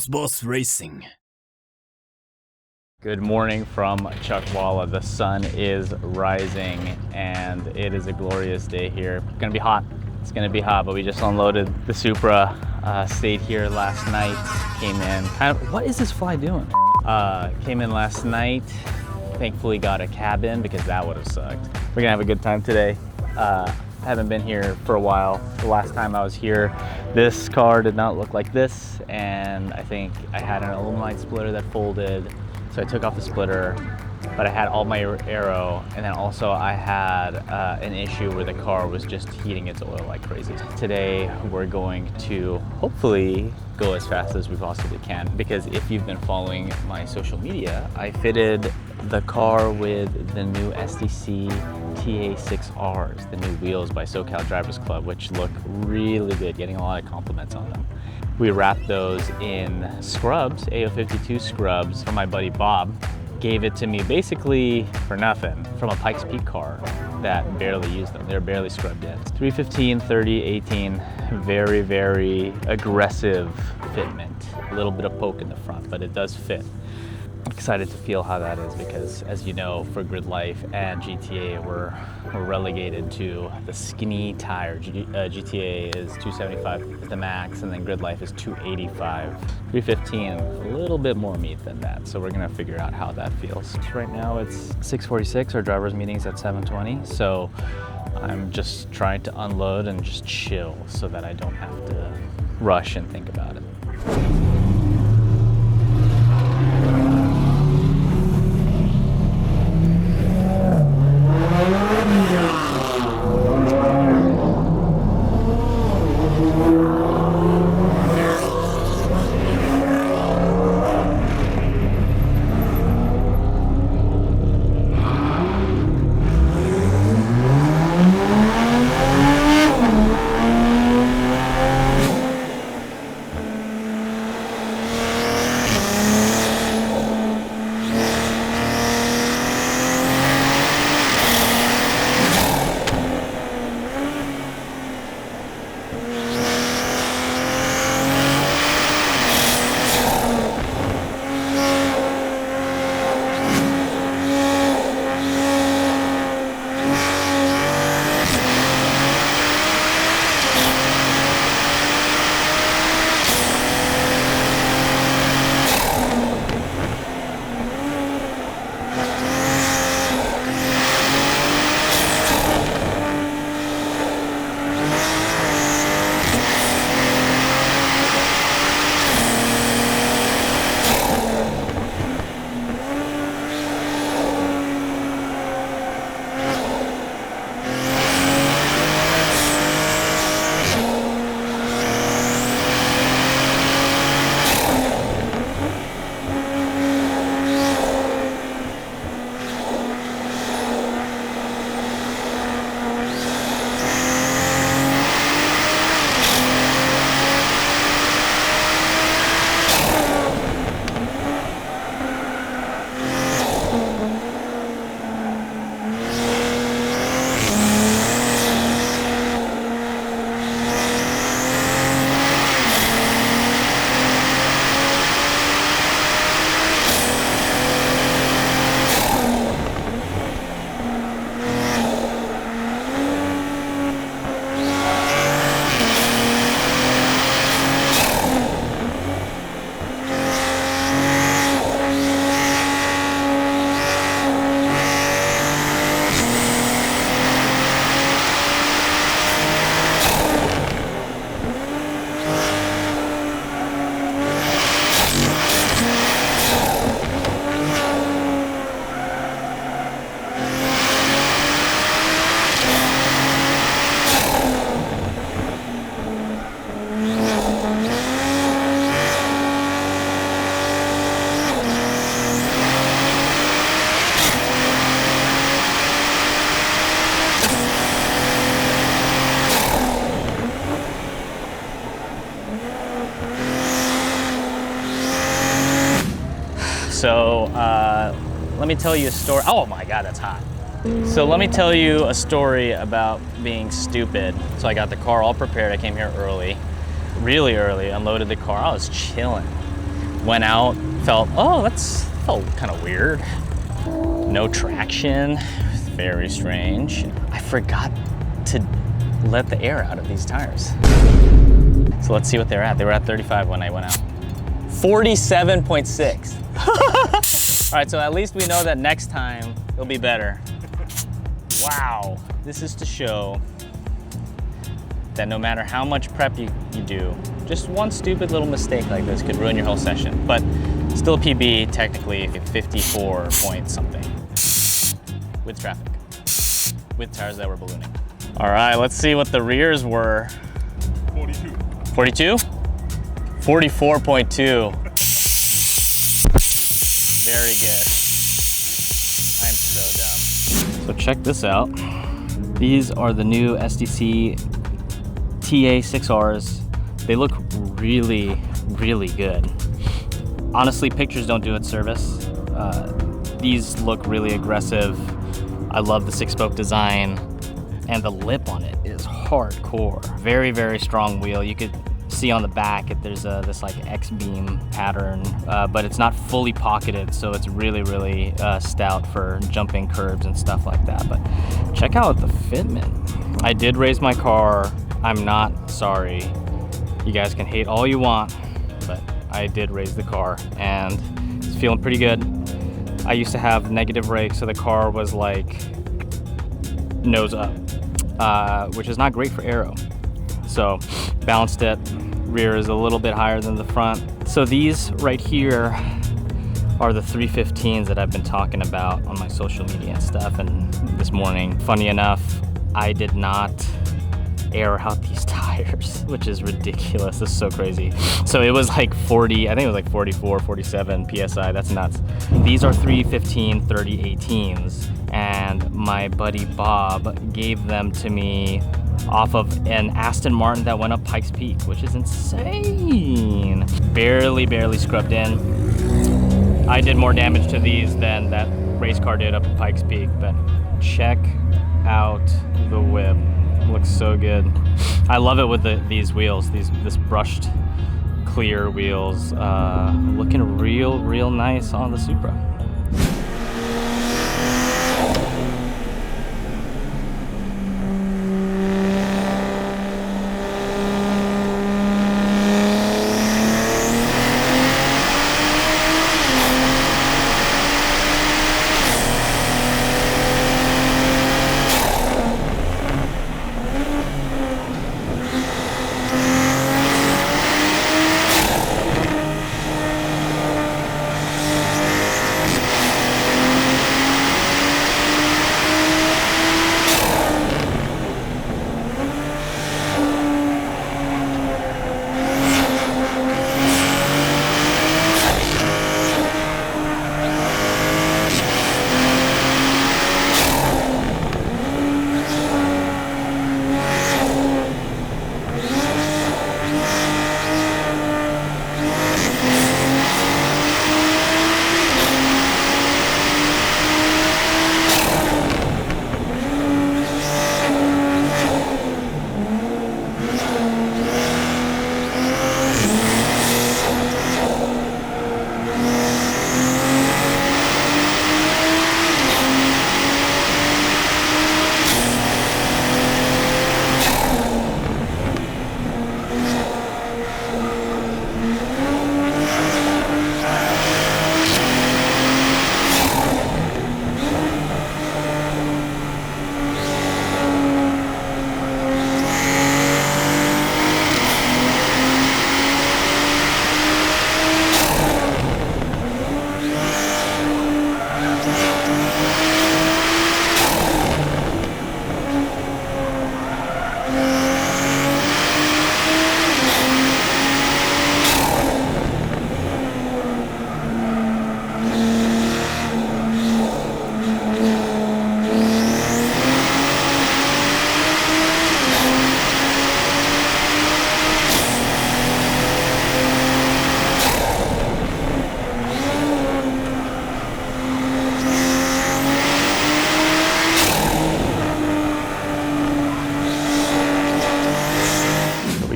Boss Racing. Good morning from Chuckwalla. The sun is rising and it is a glorious day here. It's gonna be hot. It's gonna be hot, but we just unloaded the Supra. Stayed here last night, came in. What is this fly doing? Came in last night. Thankfully got a cabin because that would have sucked. We're gonna have a good time today. Haven't been here for a while. The last time I was here, this car did not look like this, and I think I had an aluminite splitter that folded, so I took off the splitter, but I had all my aero, and then also I had an issue where the car was just heating its oil like crazy. Today we're going to hopefully go as fast as we possibly can, because if you've been following my social media, I fitted the car with the new SDC TA6Rs, the new wheels by SoCal Drivers Club, which look really good, getting a lot of compliments on them. We wrapped those in scrubs, AO52 scrubs from my buddy Bob. Gave it to me basically for nothing from a Pikes Peak car that barely used them. They're barely scrubbed in. 315, 30, 18, very, very aggressive fitment. A little bit of poke in the front, but it does fit. I'm excited to feel how that is because, as you know, for Grid Life and GTA, we're relegated to the skinny tire. GTA is 275 at the max, and then Grid Life is 285. 315, a little bit more meat than that, so we're gonna figure out how that feels. Right now it's 6:46, our driver's meeting's at 7:20, so I'm just trying to unload and just chill so that I don't have to rush and think about it. So let me tell you a story. Oh my God, that's hot. So let me tell you a story about being stupid. So I got the car all prepared. I came here early, really early, unloaded the car. I was chilling. Went out, felt, oh, that's felt kind of weird. No traction, very strange. I forgot to let the air out of these tires. So let's see what they're at. They were at 35 when I went out. 47.6. All right, so at least we know that next time it'll be better. Wow, this is to show that no matter how much prep you do, just one stupid little mistake like this could ruin your whole session. But still a PB, technically 54 point something. With traffic, with tires that were ballooning. All right, let's see what the rears were. 42. 42? 44.2. Very good. I'm so dumb. So check this out. These are the new SDC TA6Rs. They look really, really good. Honestly, pictures don't do it service. These look really aggressive. I love the 6-spoke design, and the lip on it is hardcore. Very, very strong wheel. You could see on the back there's this like X-beam pattern, but it's not fully pocketed, so it's really, really stout for jumping curbs and stuff like that. But check out the fitment. I did raise my car. I'm not sorry. You guys can hate all you want, but I did raise the car and it's feeling pretty good. I used to have negative brakes, so the car was like nose up, which is not great for aero. So balanced it. Rear is a little bit higher than the front. So these right here are the 315s that I've been talking about on my social media and stuff. And this morning, funny enough, I did not air out these tires, which is ridiculous. This is so crazy. So it was like 40, I think it was like 44, 47 PSI. That's nuts. These are 315 3018s, and my buddy Bob gave them to me off of an Aston Martin that went up Pikes Peak, which is insane. Barely scrubbed in. I did more damage to these than that race car did up at Pikes Peak, but check out the whip. Looks so good. I love it with these wheels, this brushed clear wheels, looking real nice on the Supra.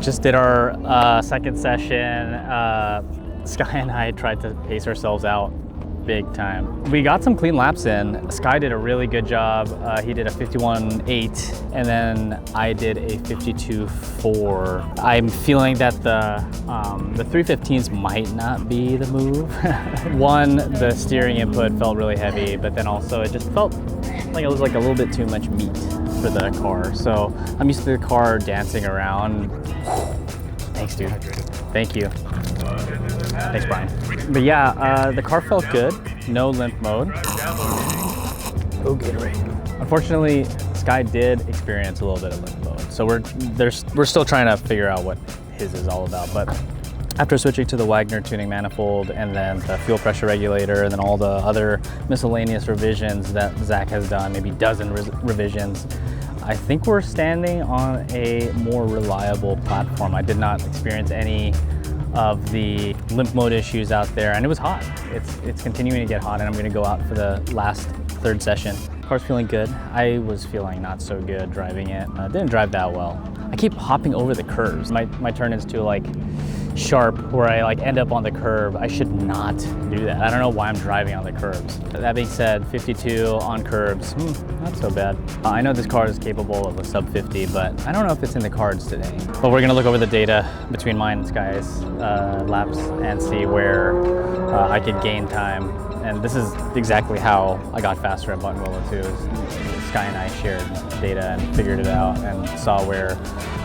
Just did our second session. Sky and I tried to pace ourselves out big time. We got some clean laps in. Sky did a really good job. He did a 51.8 and then I did a 52.4. I'm feeling that the 315s might not be the move. One, the steering input felt really heavy, but then also it just felt like it was like a little bit too much meat for the car. So I'm used to the car dancing around. Thanks, dude. Thank you. Thanks, Brian. But yeah, the car felt good. No limp mode. Oh, Gatorade. Unfortunately, Sky did experience a little bit of limp mode. So we're still trying to figure out what his is all about. But after switching to the Wagner tuning manifold and then the fuel pressure regulator and then all the other miscellaneous revisions that Zach has done, maybe a dozen revisions, I think we're standing on a more reliable platform. I did not experience any of the limp mode issues out there, and it was hot. It's continuing to get hot, and I'm gonna go out for the last third session. Car's feeling good. I was feeling not so good driving it. Didn't drive that well. I keep hopping over the curves. My turn is too like sharp where I like end up on the curb. I should not do that. I don't know why I'm driving on the curbs. That being said, 52 on curbs, not so bad. I know this car is capable of a sub 50, but I don't know if it's in the cards today. But we're gonna look over the data between mine and Sky's laps and see where I could gain time. And this is exactly how I got faster at Buttonwillow too. Sky and I shared data and figured it out and saw where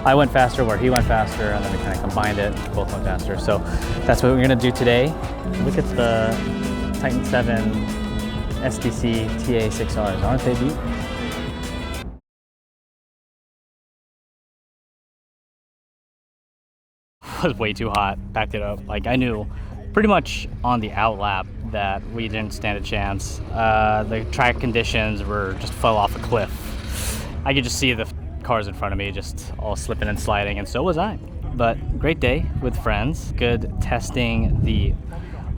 I went faster, where he went faster, and then we kind of combined it, both went faster. So that's what we're gonna do today. Look at the Titan 7 SDC TA6Rs, aren't they deep? It was way too hot, backed it up. Like I knew pretty much on the out lap that we didn't stand a chance. The track conditions were just fell off a cliff. I could just see the cars in front of me just all slipping and sliding, and so was I. But great day with friends. Good testing the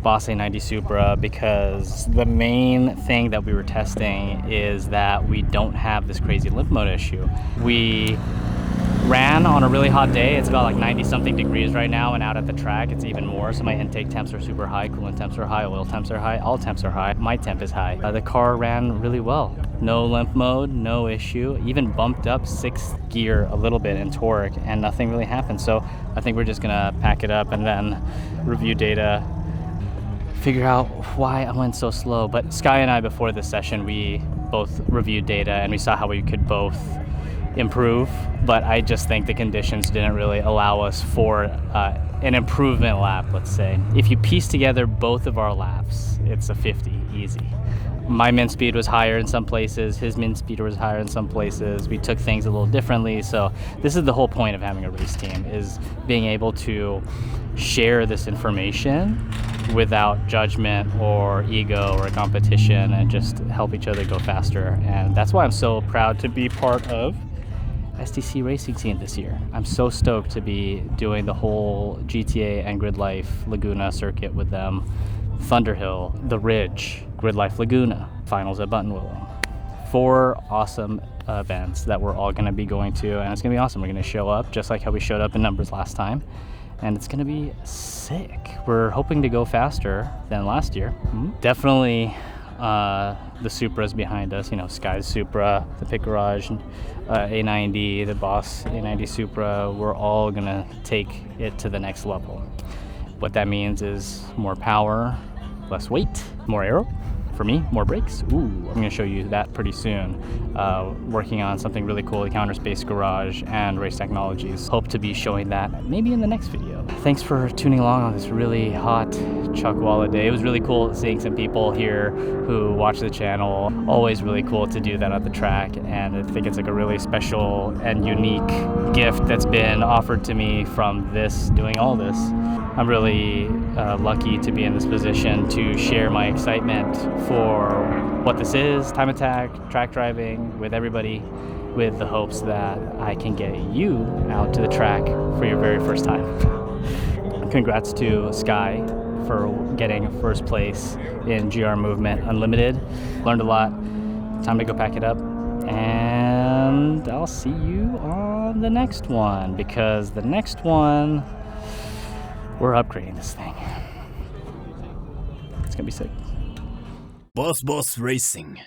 Boss A90 Supra, because the main thing that we were testing is that we don't have this crazy limp mode issue. We ran on a really hot day. It's about like 90 something degrees right now, and out at the track it's even more. So my intake temps are super high, coolant temps are high, oil temps are high, all temps are high. My temp is high. The car ran really well. No limp mode, no issue. Even bumped up 6th gear a little bit in torque and nothing really happened. So I think we're just gonna pack it up and then review data, figure out why I went so slow. But Sky and I, before this session, we both reviewed data and we saw how we could both improve, but I just think the conditions didn't really allow us for an improvement lap, let's say. If you piece together both of our laps, it's a 50, easy. My min speed was higher in some places, his min speed was higher in some places. We took things a little differently, so this is the whole point of having a race team, is being able to share this information without judgment or ego or competition, and just help each other go faster. And that's why I'm so proud to be part of STC racing team this year. I'm so stoked to be doing the whole GTA and Grid Life Laguna circuit with them. Thunderhill, The Ridge, Grid Life Laguna, finals at Buttonwillow. 4 awesome events that we're all gonna be going to, and it's gonna be awesome. We're gonna show up just like how we showed up in numbers last time, and it's gonna be sick. We're hoping to go faster than last year. Definitely the Supras behind us, you know, Sky's Supra, the Pit Garage A90, the Boss A90 Supra. We're all gonna take it to the next level. What that means is more power, less weight, more aero. For me, more brakes. Ooh, I'm gonna show you that pretty soon. Working on something really cool, the Counter Space Garage and Race Technologies. Hope to be showing that maybe in the next video. Thanks for tuning along on this really hot Chuckwalla day. It was really cool seeing some people here who watch the channel. Always really cool to do that at the track, and I think it's like a really special and unique gift that's been offered to me from doing all this. I'm really lucky to be in this position to share my excitement for what this is, time attack, track driving, with everybody, with the hopes that I can get you out to the track for your very first time. Congrats to Sky for getting first place in GR Movement Unlimited. Learned a lot. Time to go pack it up, and I'll see you on the next one, because the next one, we're upgrading this thing. It's gonna be sick. Boss Racing.